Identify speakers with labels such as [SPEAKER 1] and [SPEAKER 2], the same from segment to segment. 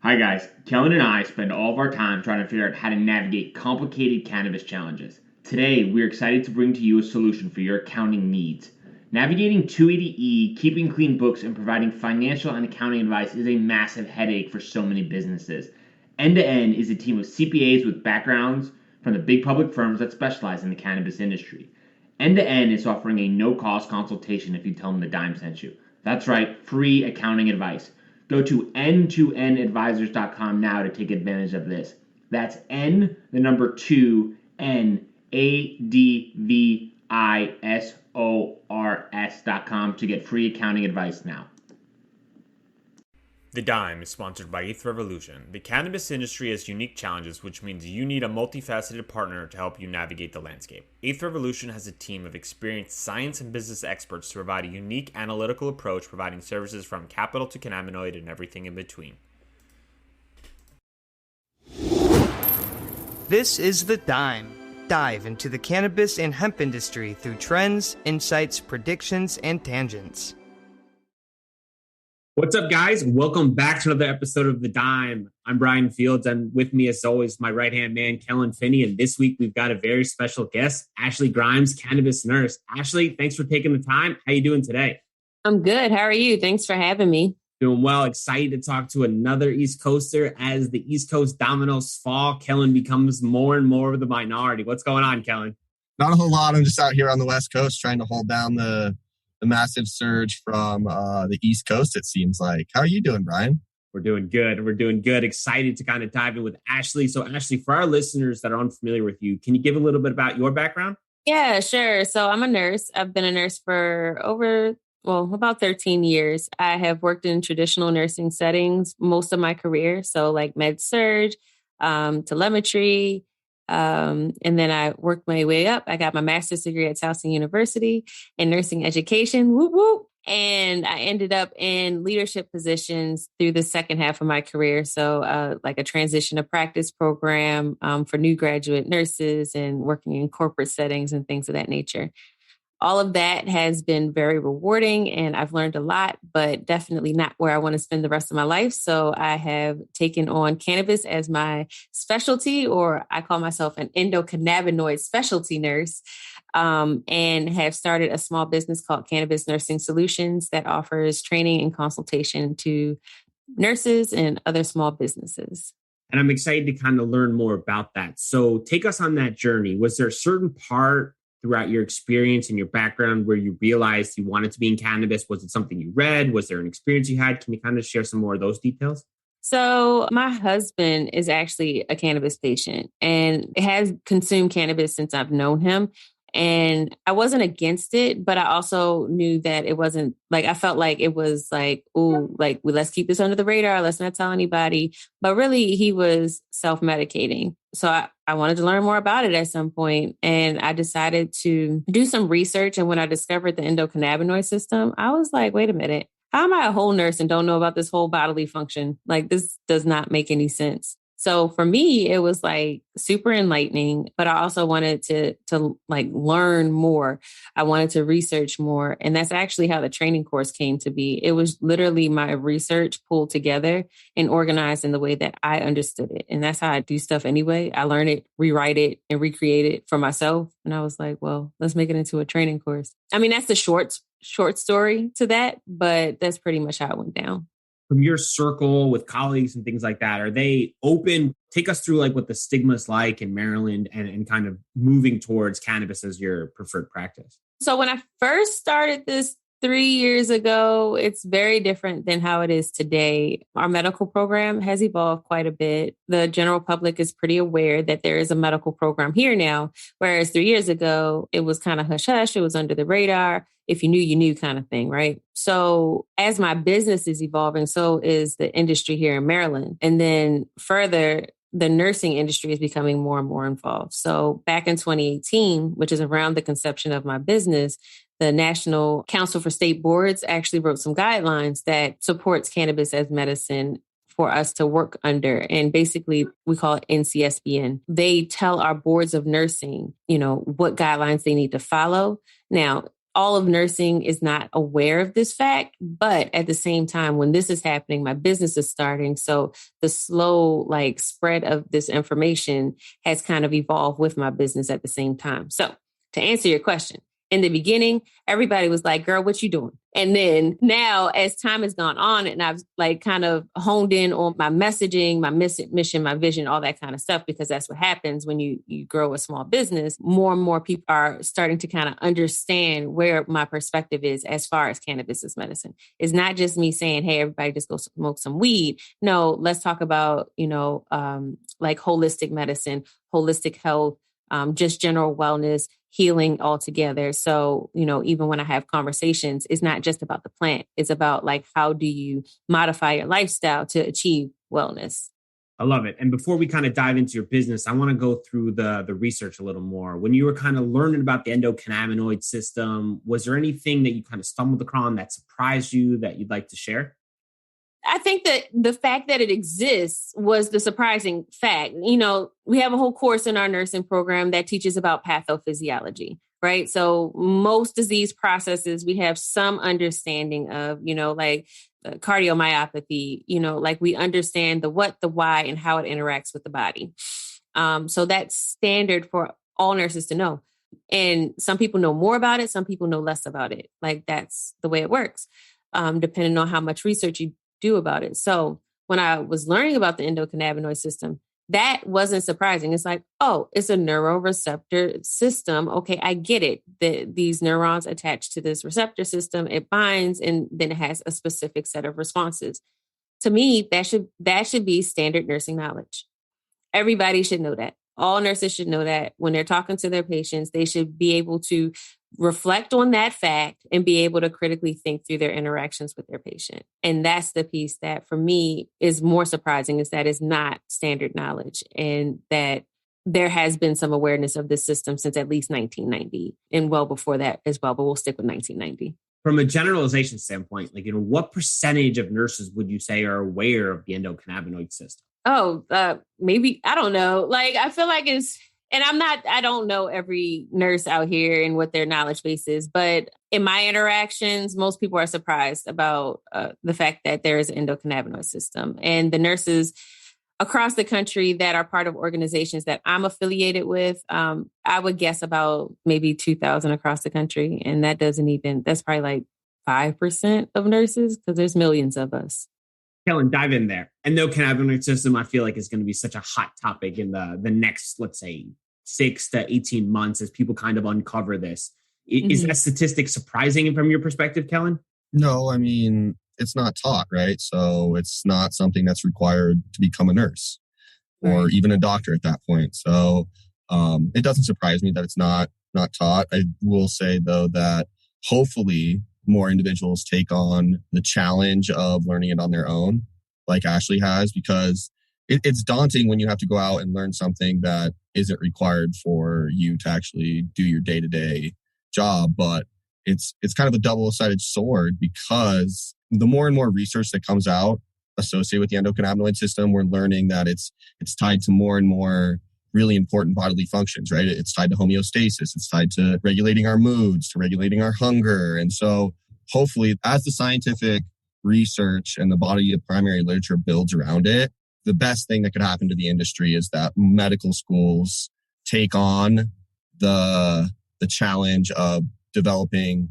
[SPEAKER 1] Hi guys, Kellan and I spend all of our time trying to figure out how to navigate complicated cannabis challenges. Today, we're excited to bring to you a solution for your accounting needs. Navigating 280E, keeping clean books, and providing financial and accounting advice is a massive headache for so many businesses. End to End is a team of CPAs with backgrounds from the big public firms that specialize in the cannabis industry. End to End is offering a no-cost consultation if you tell them the dime sent you. That's right, free accounting advice. Go to n2nadvisors.com now to take advantage of this. That's N, the number 2, NADVISORS.com to get free accounting advice now.
[SPEAKER 2] The Dime is sponsored by Eighth Revolution. The cannabis industry has unique challenges, which means you need a multifaceted partner to help you navigate the landscape. Eighth Revolution has a team of experienced science and business experts to provide a unique analytical approach, providing services from capital to cannabinoid and everything in between.
[SPEAKER 3] This is The Dime. Dive into the cannabis and hemp industry through trends, insights, predictions, and tangents.
[SPEAKER 4] What's up, guys? Welcome back to another episode of The Dime. I'm Brian Fields, and with me, as always, my right-hand man, Kellan Finney. And this week, we've got a very special guest, Ashley Grimes, cannabis nurse. Ashley, thanks for taking the time. How you doing today?
[SPEAKER 5] I'm good. How are you? Thanks for having me.
[SPEAKER 4] Doing well. Excited to talk to another East Coaster. As the East Coast dominoes fall, Kellan becomes more and more of the minority. What's going on, Kellan?
[SPEAKER 6] Not a whole lot. I'm just out here on the West Coast trying to hold down the massive surge from the East Coast, it seems like. How are you doing, Brian?
[SPEAKER 4] We're doing good. We're doing good. Excited to kind of dive in with Ashley. So Ashley, for our listeners that are unfamiliar with you, can you give a little bit about your background?
[SPEAKER 5] Yeah, sure. So I'm a nurse. I've been a nurse for about 13 years. I have worked in traditional nursing settings most of my career. So like med surg, telemetry, and then I worked my way up. I got my master's degree at Towson University in nursing education. Whoop, whoop. And I ended up in leadership positions through the second half of my career. So like a transition to practice program for new graduate nurses and working in corporate settings and things of that nature. All of that has been very rewarding and I've learned a lot, but definitely not where I want to spend the rest of my life. So I have taken on cannabis as my specialty, or I call myself an endocannabinoid specialty nurse, and have started a small business called Cannabis Nursing Solutions that offers training and consultation to nurses and other small businesses.
[SPEAKER 4] And I'm excited to kind of learn more about that. So take us on that journey. Was there a certain part throughout your experience and your background where you realized you wanted to be in cannabis? Was it something you read? Was there an experience you had? Can you kind of share some more of those details?
[SPEAKER 5] So my husband is actually a cannabis patient and has consumed cannabis since I've known him. And I wasn't against it, but I also knew that it wasn't like, I felt like it was like, ooh, like, well, let's keep this under the radar. Let's not tell anybody. But really, he was self-medicating. So I wanted to learn more about it at some point. And I decided to do some research. And when I discovered the endocannabinoid system, I was like, wait a minute, how am I a whole nurse and don't know about this whole bodily function? Like, this does not make any sense. So for me, it was like super enlightening, but I also wanted to like learn more. I wanted to research more. And that's actually how the training course came to be. It was literally my research pulled together and organized in the way that I understood it. And that's how I do stuff anyway. I learn it, rewrite it, and recreate it for myself. And I was like, well, let's make it into a training course. I mean, that's the short story to that, but that's pretty much how it went down.
[SPEAKER 4] From your circle with colleagues and things like that, are they open? Take us through like what the stigma is like in Maryland and kind of moving towards cannabis as your preferred practice.
[SPEAKER 5] So when I first started this 3 years ago, it's very different than how it is today. Our medical program has evolved quite a bit. The general public is pretty aware that there is a medical program here now, whereas 3 years ago, it was kind of hush-hush. It was under the radar. If you knew, you knew kind of thing, right? So as my business is evolving, so is the industry here in Maryland. And then further, the nursing industry is becoming more and more involved. So back in 2018, which is around the conception of my business, the National Council for State Boards actually wrote some guidelines that supports cannabis as medicine for us to work under. And basically, we call it NCSBN. They tell our boards of nursing, what guidelines they need to follow. Now, all of nursing is not aware of this fact, but at the same time, when this is happening, my business is starting. So the slow spread of this information has kind of evolved with my business at the same time. So to answer your question, in the beginning, everybody was like, girl, what you doing? And then now as time has gone on and I've kind of honed in on my messaging, my mission, my vision, all that kind of stuff, because that's what happens when you grow a small business. More and more people are starting to kind of understand where my perspective is as far as cannabis as medicine. It's not just me saying, hey, everybody just go smoke some weed. No, let's talk about, holistic medicine, holistic health, just general wellness, healing altogether. So, even when I have conversations, it's not just about the plant. It's about how do you modify your lifestyle to achieve wellness?
[SPEAKER 4] I love it. And before we kind of dive into your business, I want to go through the research a little more. When you were kind of learning about the endocannabinoid system, was there anything that you kind of stumbled across that surprised you that you'd like to share?
[SPEAKER 5] I think that the fact that it exists was the surprising fact. We have a whole course in our nursing program that teaches about pathophysiology, right? So most disease processes, we have some understanding of, cardiomyopathy, we understand the what, the why, and how it interacts with the body. So that's standard for all nurses to know. And some people know more about it. Some people know less about it. That's the way it works, depending on how much research you do about it. So when I was learning about the endocannabinoid system, that wasn't surprising. It's it's a neuroreceptor system. Okay, I get it. These neurons attach to this receptor system, it binds, and then it has a specific set of responses. To me, that should be standard nursing knowledge. Everybody should know that. All nurses should know that when they're talking to their patients, they should be able to reflect on that fact and be able to critically think through their interactions with their patient. And that's the piece that for me is more surprising, is that it's not standard knowledge, and that there has been some awareness of this system since at least 1990 and well before that as well, but we'll stick with 1990.
[SPEAKER 4] From a generalization standpoint, what percentage of nurses would you say are aware of the endocannabinoid system?
[SPEAKER 5] Maybe, I don't know. I feel like and I don't know every nurse out here and what their knowledge base is, but in my interactions, most people are surprised about the fact that there is an endocannabinoid system. And the nurses across the country that are part of organizations that I'm affiliated with, I would guess about maybe 2,000 across the country. And that's probably 5% of nurses, because there's millions of us.
[SPEAKER 4] Kellan, dive in there. Endocannabinoid system, I feel like is going to be such a hot topic in the next, let's say, 6 to 18 months as people kind of uncover this. Is that statistic surprising from your perspective, Kellan?
[SPEAKER 6] No, I mean, it's not taught, right? So it's not something that's required to become a nurse or even a doctor at that point. So it doesn't surprise me that it's not taught. I will say, though, that hopefully more individuals take on the challenge of learning it on their own, like Ashley has, because it's daunting when you have to go out and learn something that isn't required for you to actually do your day-to-day job. But it's kind of a double-sided sword, because the more and more research that comes out associated with the endocannabinoid system, we're learning that it's tied to more and more really important bodily functions, right? It's tied to homeostasis. It's tied to regulating our moods, to regulating our hunger. And so hopefully, as the scientific research and the body of primary literature builds around it, the best thing that could happen to the industry is that medical schools take on the challenge of developing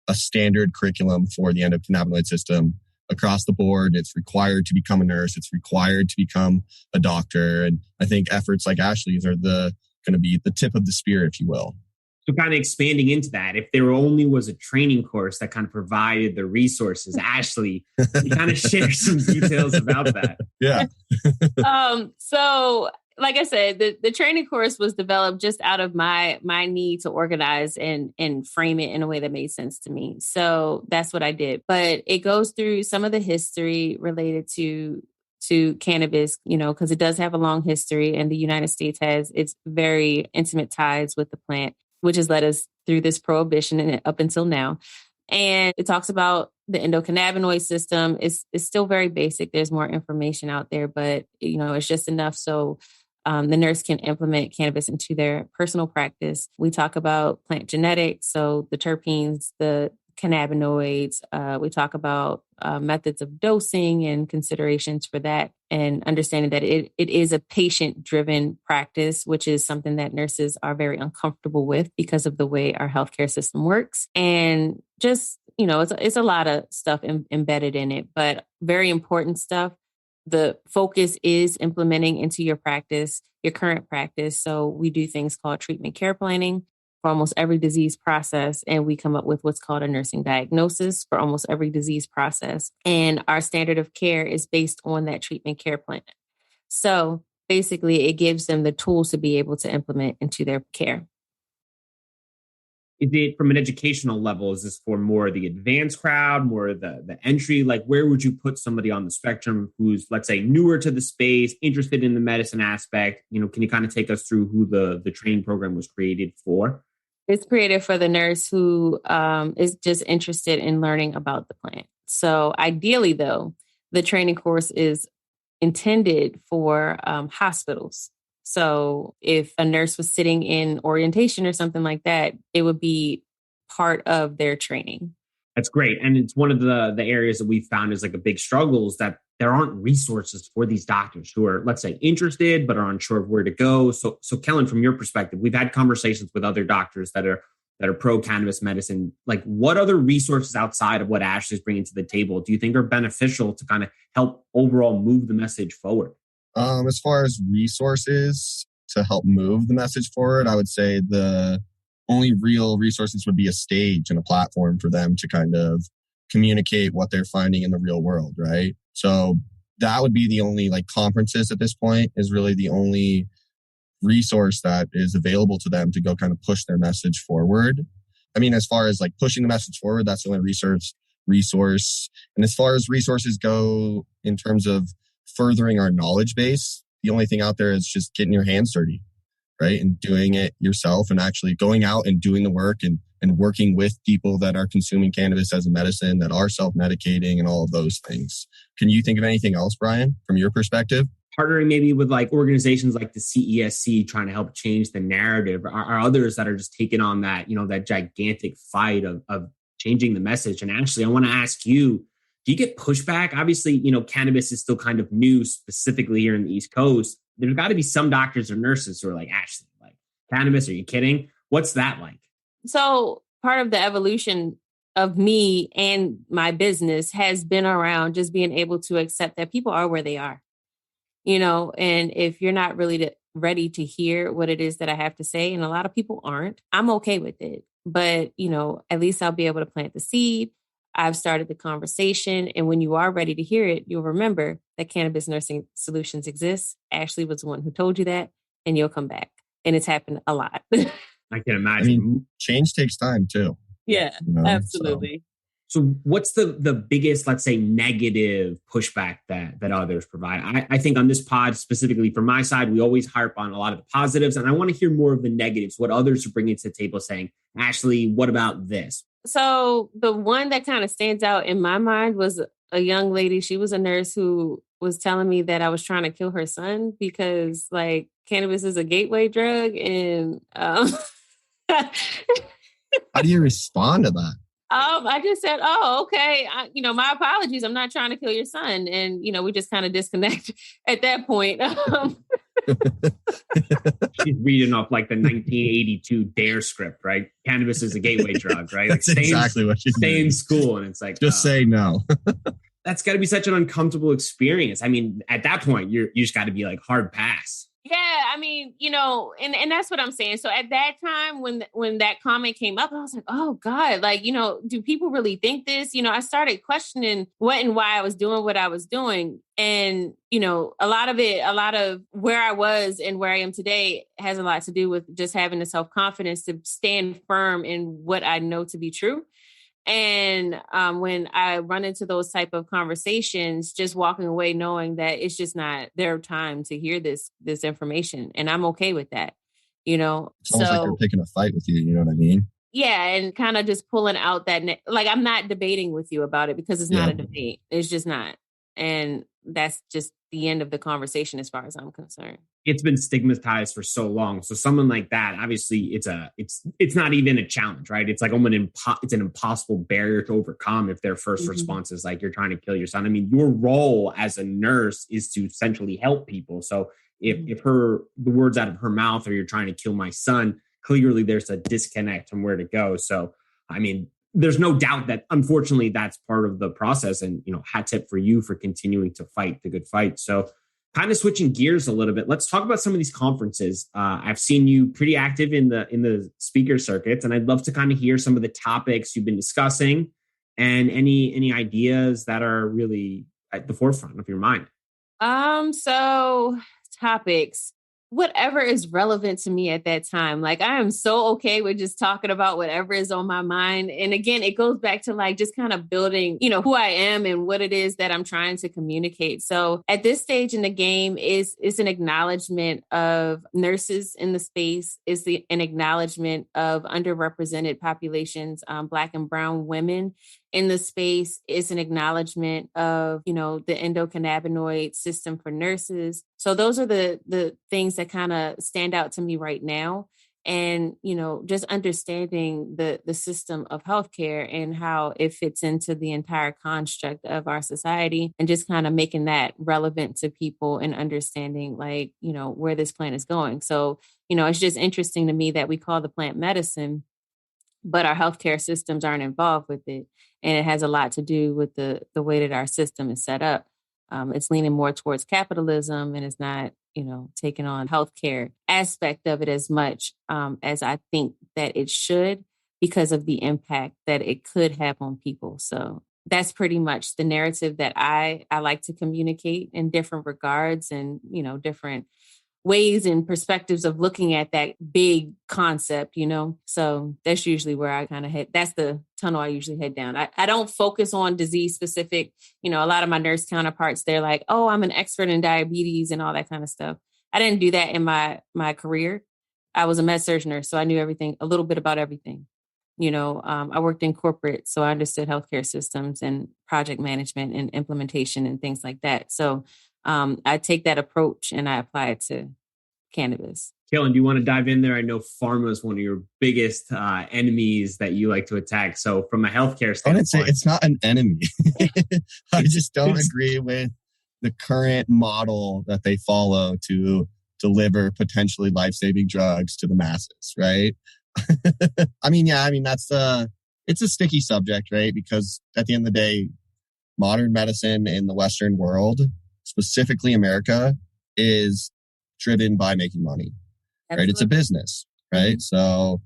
[SPEAKER 6] a standard curriculum for the endocannabinoid system across the board. It's required to become a nurse. It's required to become a doctor. And I think efforts like Ashley's are going to be the tip of the spear, if you will.
[SPEAKER 4] So kind of expanding into that, if there only was a training course that kind of provided the resources, Ashley, you kind of share some details about that.
[SPEAKER 6] Yeah.
[SPEAKER 5] So like I said, the training course was developed just out of my need to organize and frame it in a way that made sense to me. So that's what I did. But it goes through some of the history related to cannabis, because it does have a long history, and the United States has its very intimate ties with the plant, which has led us through this prohibition and up until now. And it talks about the endocannabinoid system. It's still very basic. There's more information out there, but it's just enough so The nurse can implement cannabis into their personal practice. We talk about plant genetics, so the terpenes, the cannabinoids. We talk about methods of dosing and considerations for that, and understanding that it is a patient-driven practice, which is something that nurses are very uncomfortable with because of the way our healthcare system works. And just, it's a lot of stuff embedded in it, but very important stuff. The focus is implementing into your practice, your current practice. So we do things called treatment care planning for almost every disease process. And we come up with what's called a nursing diagnosis for almost every disease process. And our standard of care is based on that treatment care plan. So basically, it gives them the tools to be able to implement into their care.
[SPEAKER 4] Is it from an educational level? Is this for more the advanced crowd, more the entry? Like, where would you put somebody on the spectrum who's, let's say, newer to the space, interested in the medicine aspect? Can you kind of take us through who the training program was created for?
[SPEAKER 5] It's created for the nurse who is just interested in learning about the plant. So ideally, though, the training course is intended for hospitals. So if a nurse was sitting in orientation or something like that, it would be part of their training.
[SPEAKER 4] That's great. And it's one of the areas that we've found is like a big struggle is that there aren't resources for these doctors who are, let's say, interested, but are unsure of where to go. So Kellan, from your perspective, we've had conversations with other doctors that are pro cannabis medicine. Like, what other resources outside of what Ashley's bringing to the table do you think are beneficial to kind of help overall move the message forward?
[SPEAKER 6] As far as resources to help move the message forward, I would say the only real resources would be a stage and a platform for them to kind of communicate what they're finding in the real world, right? So that would be the only, like, conferences at this point is really the only resource that is available to them to go kind of push their message forward. I mean, as far as like pushing the message forward, that's the only resource. And as far as resources go in terms of furthering our knowledge base, the only thing out there is just getting your hands dirty, right? And doing it yourself and actually going out and doing the work and working with people that are consuming cannabis as a medicine, that are self-medicating and all of those things. Can you think of anything else, Bryan, from your perspective?
[SPEAKER 4] Partnering maybe with like organizations like the CESC trying to help change the narrative, are others that are just taking on that, that gigantic fight of changing the message. And actually, I want to ask you, do you get pushback? Obviously, cannabis is still kind of new, specifically here in the East Coast. There's got to be some doctors or nurses who are like, Ashley, like, cannabis, are you kidding? What's that like?
[SPEAKER 5] So part of the evolution of me and my business has been around just being able to accept that people are where they are, and if you're not really ready to hear what it is that I have to say, and a lot of people aren't, I'm okay with it. But, at least I'll be able to plant the seed. I've started the conversation. And when you are ready to hear it, you'll remember that Cannabis Nursing Solutions exists. Ashley was the one who told you that, and you'll come back. And it's happened a lot.
[SPEAKER 4] I can imagine.
[SPEAKER 6] I mean, change takes time too.
[SPEAKER 5] Yeah, absolutely.
[SPEAKER 4] So what's the biggest, let's say, negative pushback that others provide? I think on this pod, specifically from my side, we always harp on a lot of the positives. And I want to hear more of the negatives, what others are bringing to the table saying, Ashley, what about this?
[SPEAKER 5] So the one that kind of stands out in my mind was a young lady. She was a nurse who was telling me that I was trying to kill her son because, like, cannabis is a gateway drug. And
[SPEAKER 6] how do you respond to that?
[SPEAKER 5] I just said, oh, okay. My apologies. I'm not trying to kill your son. And, we just kind of disconnect at that point.
[SPEAKER 4] She's reading off like the 1982 DARE script, right? Cannabis is a gateway drug, right?
[SPEAKER 6] That's exactly what she's
[SPEAKER 4] stay
[SPEAKER 6] doing.
[SPEAKER 4] In school. And it's like,
[SPEAKER 6] just say no.
[SPEAKER 4] That's got to be such an uncomfortable experience. I mean, at that point, you just got to be like hard pass.
[SPEAKER 5] Yeah, I mean, and that's what I'm saying. So at that time, when that comment came up, I was like, oh God, like, do people really think this? I started questioning what and why I was doing what I was doing. And, a lot of where I was and where I am today has a lot to do with just having the self-confidence to stand firm in what I know to be true. And when I run into those type of conversations, just walking away knowing that it's just not their time to hear this information. And I'm okay with that,
[SPEAKER 6] It's almost like they're picking a fight with you. You know what I mean?
[SPEAKER 5] Yeah. And kind of just pulling out that, like, I'm not debating with you about it because it's not a debate. It's just not. And that's just the end of the conversation as far as I'm concerned.
[SPEAKER 4] It's been stigmatized for so long. So someone like that, obviously it's not even a challenge, right? It's like it's an impossible barrier to overcome if their first response is like, you're trying to kill your son. I mean, your role as a nurse is to essentially help people. So if the words out of her mouth are, you're trying to kill my son, clearly there's a disconnect from where to go. So, I mean, there's no doubt that unfortunately that's part of the process, and, hat tip for you for continuing to fight the good fight. So kind of switching gears a little bit, let's talk about some of these conferences. I've seen you pretty active in the speaker circuits, and I'd love to kind of hear some of the topics you've been discussing and any ideas that are really at the forefront of your mind.
[SPEAKER 5] So topics, whatever is relevant to me at that time. Like, I am so okay with just talking about whatever is on my mind. And again, it goes back to like just kind of building, who I am and what it is that I'm trying to communicate. So at this stage in the game is an acknowledgement of nurses in the space, is an acknowledgement of underrepresented populations, Black and brown women in the space, is an acknowledgement of, the endocannabinoid system for nurses. So those are the things that kind of stand out to me right now. And, just understanding the system of healthcare and how it fits into the entire construct of our society, and just kind of making that relevant to people and understanding like, where this plant is going. So, it's just interesting to me that we call the plant medicine, but our healthcare systems aren't involved with it. And it has a lot to do with the way that our system is set up. It's leaning more towards capitalism, and it's not, taking on healthcare aspect of it as much as I think that it should, because of the impact that it could have on people. So that's pretty much the narrative that I like to communicate in different regards, and, different ways and perspectives of looking at that big concept, So that's usually where I kind of head. That's the tunnel I usually head down. I don't focus on disease specific. A lot of my nurse counterparts, they're like, oh, I'm an expert in diabetes and all that kind of stuff. I didn't do that in my career. I was a med-surg nurse, so I knew everything, a little bit about everything. I worked in corporate, so I understood healthcare systems and project management and implementation and things like that. So I take that approach and I apply it to cannabis.
[SPEAKER 4] Kellan, do you want to dive in there? I know pharma is one of your biggest enemies that you like to attack. So from a healthcare standpoint,
[SPEAKER 6] I wouldn't say it's not an enemy. I just don't agree with the current model that they follow to deliver potentially life-saving drugs to the masses, right? It's a sticky subject, right? Because at the end of the day, modern medicine in the Western world, specifically America, is driven by making money, right? It's a business, right? Mm-hmm. So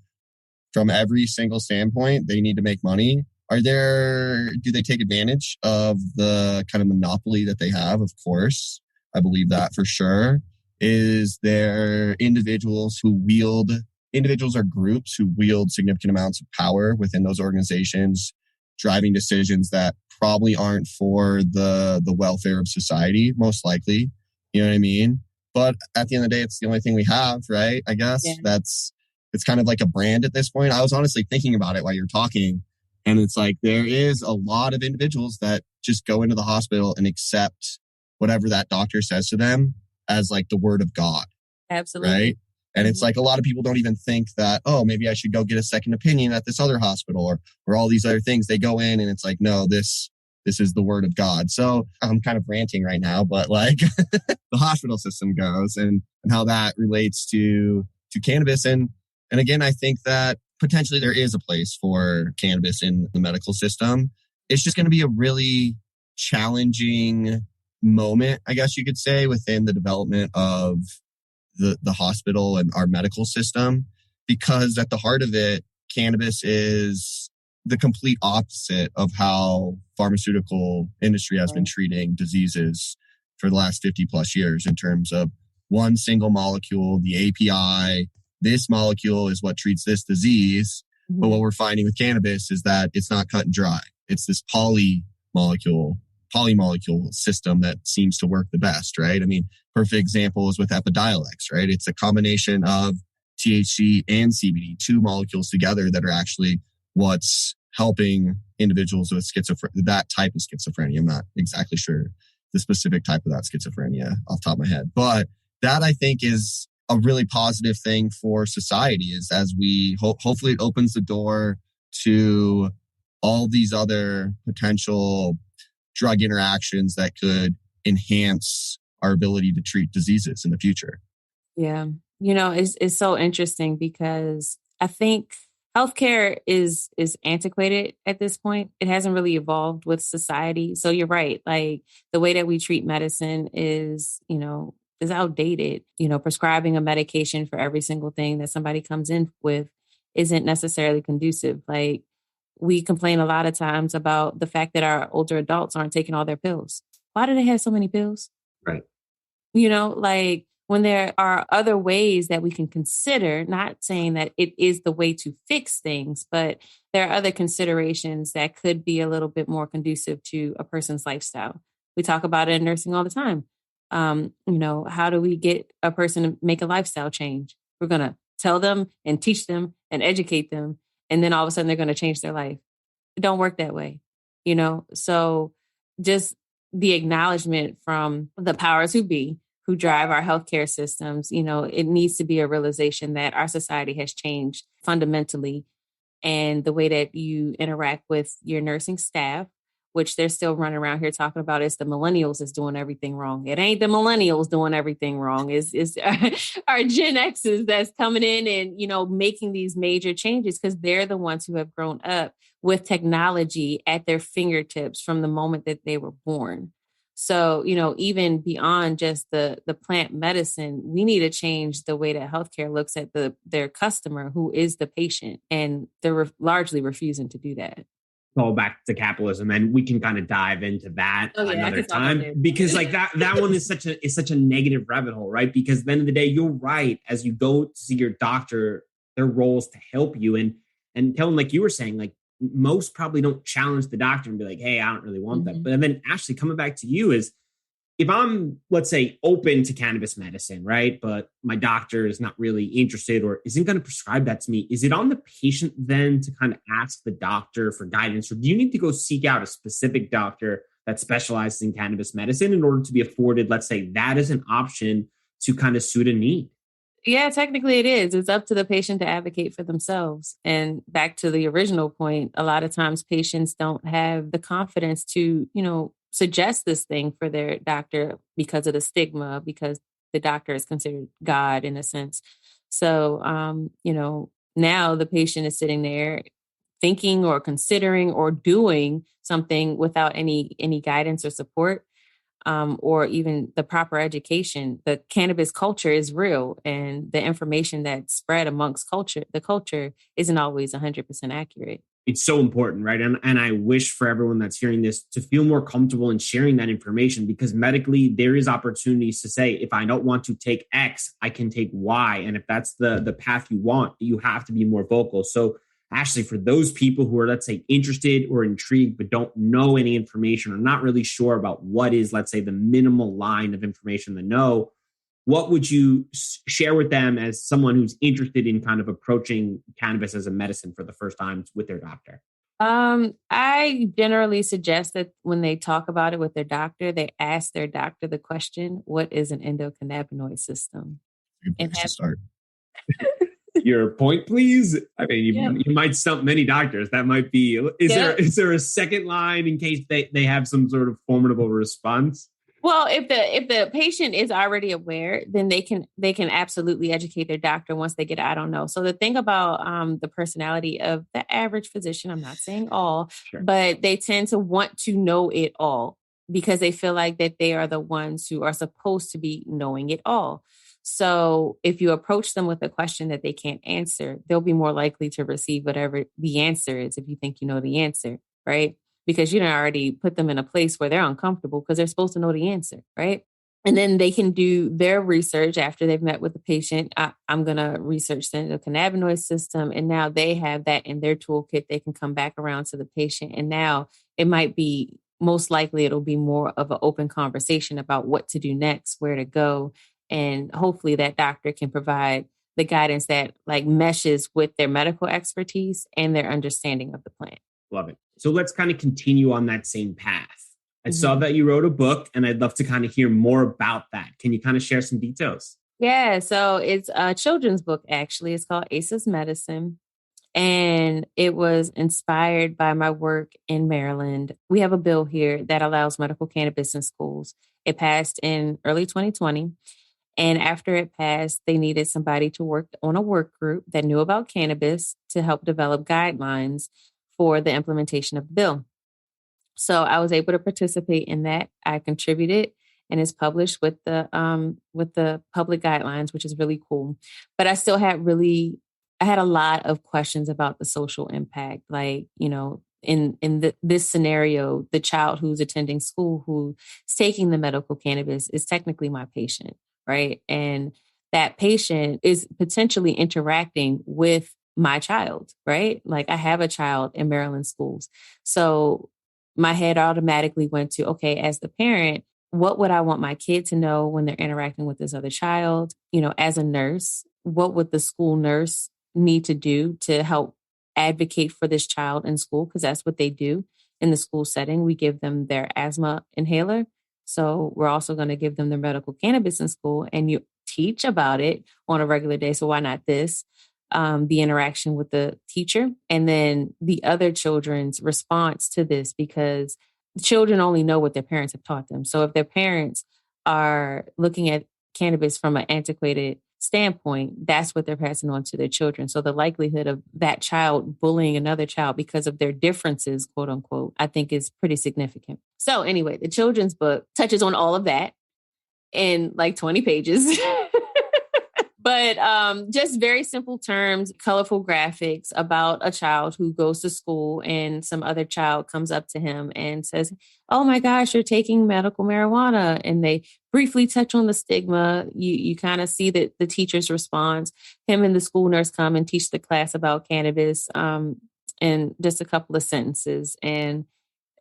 [SPEAKER 6] from every single standpoint, they need to make money. Do they take advantage of the kind of monopoly that they have? Of course. I believe that for sure. Is there individuals or groups who wield significant amounts of power within those organizations, driving decisions that probably aren't for the welfare of society, most likely. You know what I mean? But at the end of the day, it's the only thing we have, right? I guess it's kind of like a brand at this point. I was honestly thinking about it while you're talking. And it's like, there is a lot of individuals that just go into the hospital and accept whatever that doctor says to them as like the word of God.
[SPEAKER 5] Absolutely.
[SPEAKER 6] Right? And it's like a lot of people don't even think that, oh, maybe I should go get a second opinion at this other hospital or all these other things. They go in and it's like, no, this is the word of God. So I'm kind of ranting right now, but like the hospital system goes and how that relates to cannabis. And again, I think that potentially there is a place for cannabis in the medical system. It's just going to be a really challenging moment, I guess you could say, within the development of the hospital and our medical system, because at the heart of it, cannabis is the complete opposite of how pharmaceutical industry has been treating diseases for the last 50 plus years in terms of one single molecule, the API. This molecule is what treats this disease. Mm-hmm. But what we're finding with cannabis is that it's not cut and dry. It's this polymolecule system that seems to work the best, right? I mean, perfect example is with Epidiolex, right? It's a combination of THC and CBD, two molecules together that are actually what's helping individuals with that type of schizophrenia. I'm not exactly sure the specific type of that schizophrenia off the top of my head. But that I think is a really positive thing for society, is as we hopefully it opens the door to all these other potential drug interactions that could enhance our ability to treat diseases in the future.
[SPEAKER 5] Yeah. It's so interesting because I think healthcare is antiquated at this point. It hasn't really evolved with society. So you're right. Like the way that we treat medicine is outdated. Prescribing a medication for every single thing that somebody comes in with isn't necessarily conducive. Like we complain a lot of times about the fact that our older adults aren't taking all their pills. Why do they have so many pills?
[SPEAKER 4] Right.
[SPEAKER 5] Like when there are other ways that we can consider, not saying that it is the way to fix things, but there are other considerations that could be a little bit more conducive to a person's lifestyle. We talk about it in nursing all the time. How do we get a person to make a lifestyle change? We're going to tell them and teach them and educate them. And then all of a sudden they're going to change their life. It don't work that way, So just the acknowledgement from the powers who be, who drive our healthcare systems, it needs to be a realization that our society has changed fundamentally. And the way that you interact with your nursing staff, which they're still running around here talking about, is the millennials is doing everything wrong. It ain't the millennials doing everything wrong. It's our Gen X's that's coming in and, making these major changes because they're the ones who have grown up with technology at their fingertips from the moment that they were born. So, even beyond just the plant medicine, we need to change the way that healthcare looks at their customer, who is the patient, and they're largely refusing to do that.
[SPEAKER 4] All back to capitalism, and we can kind of dive into that another time because like that one is such a negative rabbit hole, right? Because at the end of the day, you're right. As you go to see your doctor, their role is to help you, and Kellan, like you were saying, like most probably don't challenge the doctor and be like, hey, I don't really want that. But then Ashley, coming back to you, is if I'm, let's say, open to cannabis medicine, right? But my doctor is not really interested or isn't going to prescribe that to me. Is it on the patient then to kind of ask the doctor for guidance? Or do you need to go seek out a specific doctor that specializes in cannabis medicine in order to be afforded, let's say, that is an option to kind of suit a need?
[SPEAKER 5] Yeah, technically it is. It's up to the patient to advocate for themselves. And back to the original point, a lot of times patients don't have the confidence to, suggest this thing for their doctor because of the stigma, because the doctor is considered God in a sense. So, now the patient is sitting there thinking or considering or doing something without any guidance or support. Or even the proper education. The cannabis culture is real, and the information that's spread amongst the culture isn't always 100% accurate.
[SPEAKER 4] It's so important, right? And I wish for everyone that's hearing this to feel more comfortable in sharing that information, because medically there is opportunities to say, if I don't want to take X, I can take Y. And if that's the path you want, you have to be more vocal. So Ashley, for those people who are, let's say, interested or intrigued, but don't know any information or not really sure about what is, let's say, the minimal line of information to know, what would you share with them as someone who's interested in kind of approaching cannabis as a medicine for the first time with their doctor?
[SPEAKER 5] I generally suggest that when they talk about it with their doctor, they ask their doctor the question, what is an endocannabinoid system?
[SPEAKER 6] Good place to start.
[SPEAKER 4] Your point, please. I mean, you might stump many doctors. That might be. Is there a second line in case they have some sort of formidable response?
[SPEAKER 5] Well, if the patient is already aware, then they can absolutely educate their doctor once they get, I don't know. So the thing about the personality of the average physician, I'm not saying all, sure, but they tend to want to know it all because they feel like that they are the ones who are supposed to be knowing it all. So if you approach them with a question that they can't answer, they'll be more likely to receive whatever the answer is if you think you know the answer, right? Because you done already put them in a place where they're uncomfortable because they're supposed to know the answer, right? And then they can do their research after they've met with the patient. I'm going to research the endocannabinoid system. And now they have that in their toolkit. They can come back around to the patient. And now it might be, most likely it'll be more of an open conversation about what to do next, where to go. And hopefully that doctor can provide the guidance that like meshes with their medical expertise and their understanding of the plant.
[SPEAKER 4] Love it. So let's kind of continue on that same path. I saw that you wrote a book, and I'd love to kind of hear more about that. Can you kind of share some details?
[SPEAKER 5] Yeah, so it's a children's book, actually. It's called Aces Medicine. And it was inspired by my work in Maryland. We have a bill here that allows medical cannabis in schools. It passed in early 2020. And after it passed, they needed somebody to work on a work group that knew about cannabis to help develop guidelines for the implementation of the bill. So I was able to participate in that. I contributed, and it's published with the public guidelines, which is really cool. But I had a lot of questions about the social impact. Like, in this scenario, the child who's attending school who's taking the medical cannabis is technically my patient, right? And that patient is potentially interacting with my child, right? Like, I have a child in Maryland schools. So my head automatically went to, okay, as the parent, what would I want my kid to know when they're interacting with this other child? As a nurse, what would the school nurse need to do to help advocate for this child in school? Because that's what they do in the school setting. We give them their asthma inhaler. So we're also going to give them their medical cannabis in school, and you teach about it on a regular day. So why not this? The interaction with the teacher, and then the other children's response to this, because children only know what their parents have taught them. So if their parents are looking at cannabis from an antiquated standpoint, that's what they're passing on to their children. So the likelihood of that child bullying another child because of their differences, quote unquote, I think is pretty significant. So anyway, the children's book touches on all of that in like 20 pages. But just very simple terms, colorful graphics about a child who goes to school and some other child comes up to him and says, "Oh my gosh, you're taking medical marijuana." And they briefly touch on the stigma. You kind of see that the teacher's response. Him and the school nurse come and teach the class about cannabis in just a couple of sentences. And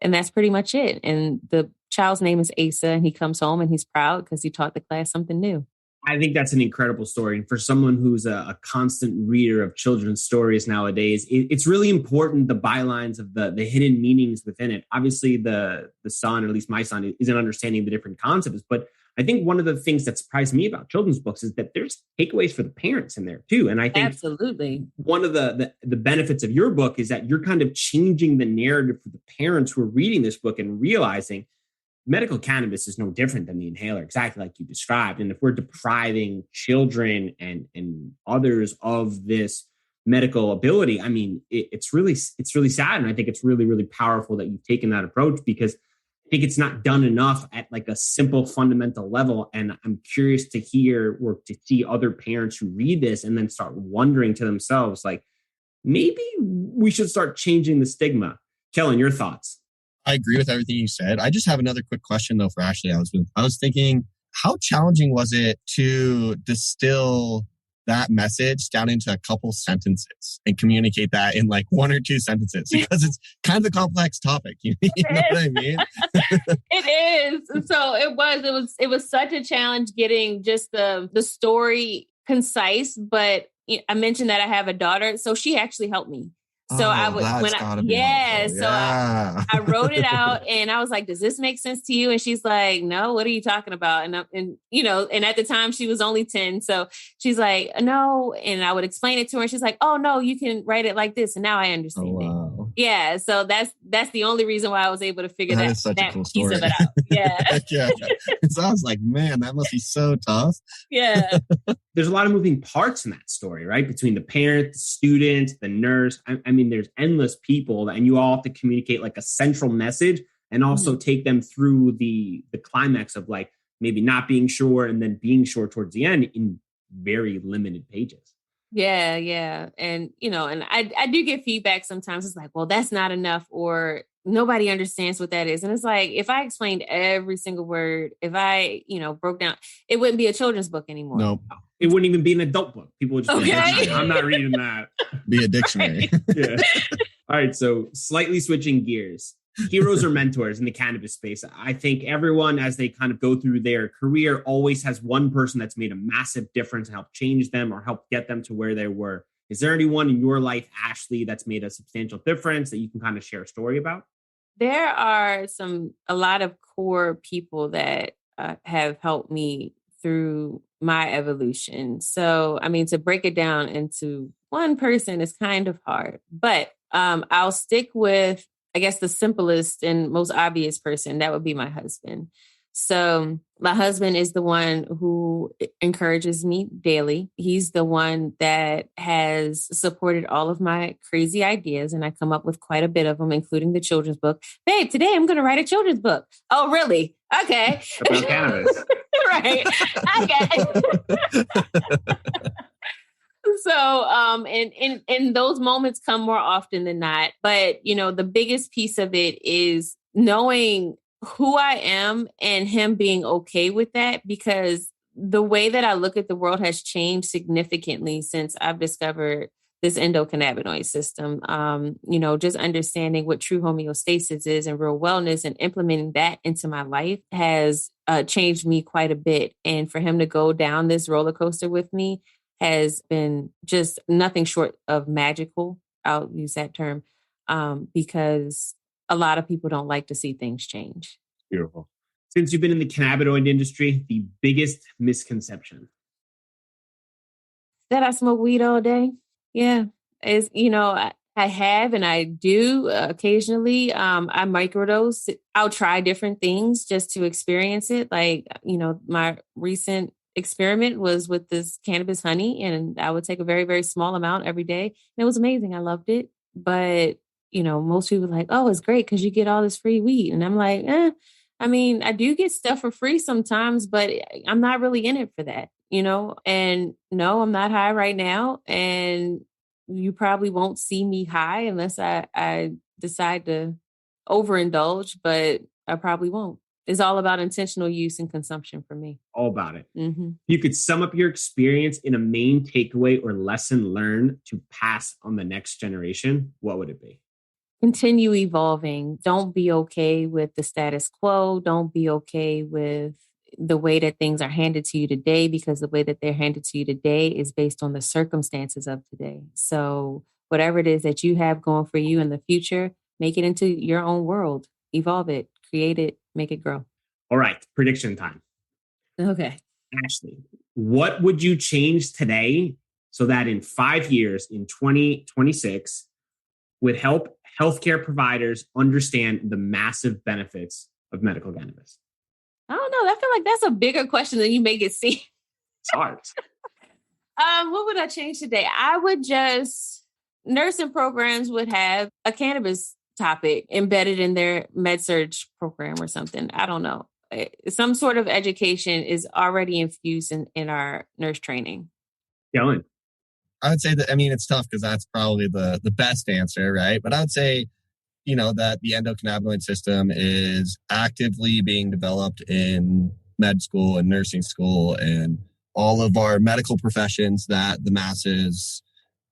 [SPEAKER 5] that's pretty much it. And the child's name is Asa, and he comes home and he's proud because he taught the class something new.
[SPEAKER 4] I think that's an incredible story. And for someone who's a constant reader of children's stories nowadays, it's really important, the bylines of the hidden meanings within it. Obviously, the son, or at least my son, isn't understanding the different concepts. But I think one of the things that surprised me about children's books is that there's takeaways for the parents in there too. And I think
[SPEAKER 5] absolutely
[SPEAKER 4] one of the benefits of your book is that you're kind of changing the narrative for the parents who are reading this book and realizing medical cannabis is no different than the inhaler, exactly like you described. And if we're depriving children and others of this medical ability, I mean, it's really sad. And I think it's really, really powerful that you've taken that approach, because I think it's not done enough at like a simple fundamental level. And I'm curious to hear or to see other parents who read this and then start wondering to themselves, like, maybe we should start changing the stigma. Kellan, your thoughts?
[SPEAKER 6] I agree with everything you said. I just have another quick question though for Ashley. I was thinking, how challenging was it to distill that message down into a couple sentences and communicate that in like one or two sentences? Because it's kind of a complex topic. You know what I mean?
[SPEAKER 5] It is. So it was such a challenge getting just the story concise. But I mentioned that I have a daughter, so she actually helped me. So I wrote it out and I was like, "Does this make sense to you?" And she's like, "No, what are you talking about?" And at the time she was only 10. So she's like, "No." And I would explain it to her. And she's like, "Oh no, you can write it like this." And now I understand it. Yeah. So that's the only reason why I was able to figure that cool piece of it out. Yeah.
[SPEAKER 6] Yeah. So I was like, man, that must be so tough.
[SPEAKER 5] Yeah.
[SPEAKER 4] There's a lot of moving parts in that story, right? Between the parent, the student, the nurse. I mean, there's endless people, and you all have to communicate like a central message and also take them through the climax of like maybe not being sure and then being sure towards the end in very limited pages.
[SPEAKER 5] Yeah, yeah. And, and I do get feedback sometimes. It's like, well, that's not enough, or nobody understands what that is. And it's like, if I explained every single word, if I, broke down, it wouldn't be a children's book anymore.
[SPEAKER 6] Nope.
[SPEAKER 4] It wouldn't even be an adult book. People would just be like, I'm not reading that.
[SPEAKER 6] Be a dictionary.
[SPEAKER 4] Yeah. All right. So slightly switching gears. Heroes or mentors in the cannabis space. I think everyone, as they kind of go through their career, always has one person that's made a massive difference and helped change them or help get them to where they were. Is there anyone in your life, Ashley, that's made a substantial difference that you can kind of share a story about?
[SPEAKER 5] There are a lot of core people that have helped me through my evolution. So, I mean, to break it down into one person is kind of hard, but I'll stick with, I guess, the simplest and most obvious person. That would be my husband. So my husband is the one who encourages me daily. He's the one that has supported all of my crazy ideas, and I come up with quite a bit of them, including the children's book. Babe, today I'm going to write a children's book. Oh, really? Okay.
[SPEAKER 1] About cannabis.
[SPEAKER 5] Right. Okay. So, and those moments come more often than not. But, you know, the biggest piece of it is knowing who I am and him being okay with that, because the way that I look at the world has changed significantly since I've discovered this endocannabinoid system. You know, just understanding what true homeostasis is and real wellness and implementing that into my life has changed me quite a bit. And for him to go down this roller coaster with me has been just nothing short of magical. I'll use that term because a lot of people don't like to see things change.
[SPEAKER 4] Beautiful. Since you've been in the cannabinoid industry, the biggest misconception?
[SPEAKER 5] That I smoke weed all day. Yeah. Is, you know, I have and I do occasionally. I microdose. I'll try different things just to experience it. Like, you know, my recent experiment was with this cannabis honey, and I would take a very, very small amount every day. And it was amazing. I loved it. But, you know, most people are like, oh, it's great because you get all this free weed. And I'm like, I mean, I do get stuff for free sometimes, but I'm not really in it for that, you know? And no, I'm not high right now. And you probably won't see me high unless I decide to overindulge, but I probably won't. It's all about intentional use and consumption for me.
[SPEAKER 4] All about it.
[SPEAKER 5] Mm-hmm.
[SPEAKER 4] You could sum up your experience in a main takeaway or lesson learned to pass on the next generation. What would it be?
[SPEAKER 5] Continue evolving. Don't be okay with the status quo. Don't be okay with the way that things are handed to you today, because the way that they're handed to you today is based on the circumstances of today. So whatever it is that you have going for you in the future, make it into your own world. Evolve it, create it, make it grow.
[SPEAKER 4] All right. Prediction time.
[SPEAKER 5] Okay.
[SPEAKER 4] Ashley, what would you change today so that in 5 years, in 2026, would help healthcare providers understand the massive benefits of medical cannabis?
[SPEAKER 5] I don't know. I feel like that's a bigger question than you make it seem.
[SPEAKER 4] It's hard.
[SPEAKER 5] What would I change today? I would just, nursing programs would have a cannabis topic embedded in their med-surg program or something. I don't know. Some sort of education is already infused in our nurse training.
[SPEAKER 4] Kellan?
[SPEAKER 6] I would say that, I mean, it's tough because that's probably the best answer, right? But I would say, you know, that the endocannabinoid system is actively being developed in med school and nursing school and all of our medical professions that the masses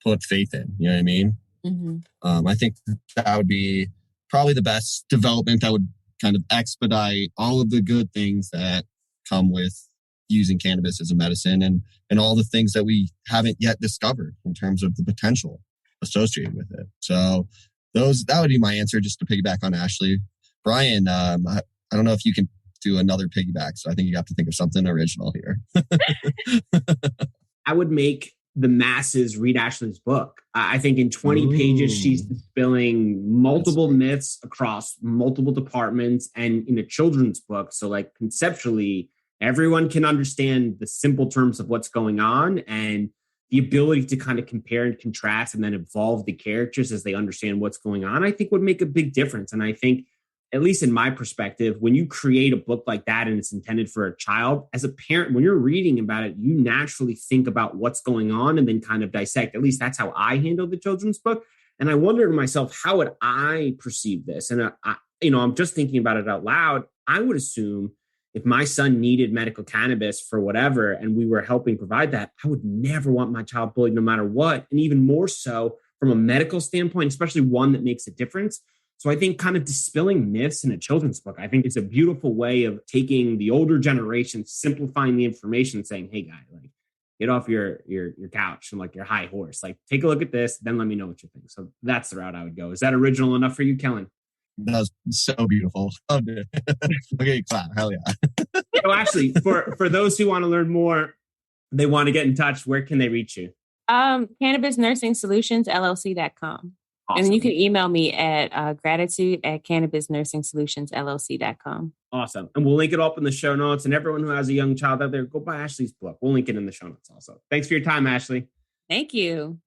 [SPEAKER 6] put faith in. You know what I mean? Mm-hmm. I think that would be probably the best development that would kind of expedite all of the good things that come with using cannabis as a medicine and all the things that we haven't yet discovered in terms of the potential associated with it. So that would be my answer, just to piggyback on Ashley. Bryan, I don't know if you can do another piggyback, so I think you have to think of something original here.
[SPEAKER 4] I would make the masses read Ashley's book. I think in 20 pages, she's dispelling multiple myths across multiple departments and in a children's book. So like conceptually, everyone can understand the simple terms of what's going on, and the ability to kind of compare and contrast and then evolve the characters as they understand what's going on, I think would make a big difference. And I think, at least in my perspective, when you create a book like that and it's intended for a child, as a parent, when you're reading about it, you naturally think about what's going on and then kind of dissect. At least that's how I handle the children's book. And I wonder to myself, how would I perceive this? And I'm just thinking about it out loud. I would assume if my son needed medical cannabis for whatever, and we were helping provide that, I would never want my child bullied no matter what. And even more so from a medical standpoint, especially one that makes a difference. So I think kind of dispelling myths in a children's book, I think it's a beautiful way of taking the older generation, simplifying the information and saying, hey guy, like get off your couch and like your high horse, like take a look at this, then let me know what you think. So that's the route I would go. Is that original enough for you, Kellan?
[SPEAKER 6] That was so beautiful. Oh, dude. Okay, clap. Hell yeah.
[SPEAKER 4] So Ashley, for those who want to learn more, they want to get in touch, where can they reach you?
[SPEAKER 5] Cannabis Nursing Solutions, LLC.com. Awesome. And you can email me at gratitude@cannabisnursingsolutionsllc.com.
[SPEAKER 4] Awesome. And we'll link it up in the show notes. And everyone who has a young child out there, go buy Ashley's book. We'll link it in the show notes also. Thanks for your time, Ashley.
[SPEAKER 5] Thank you.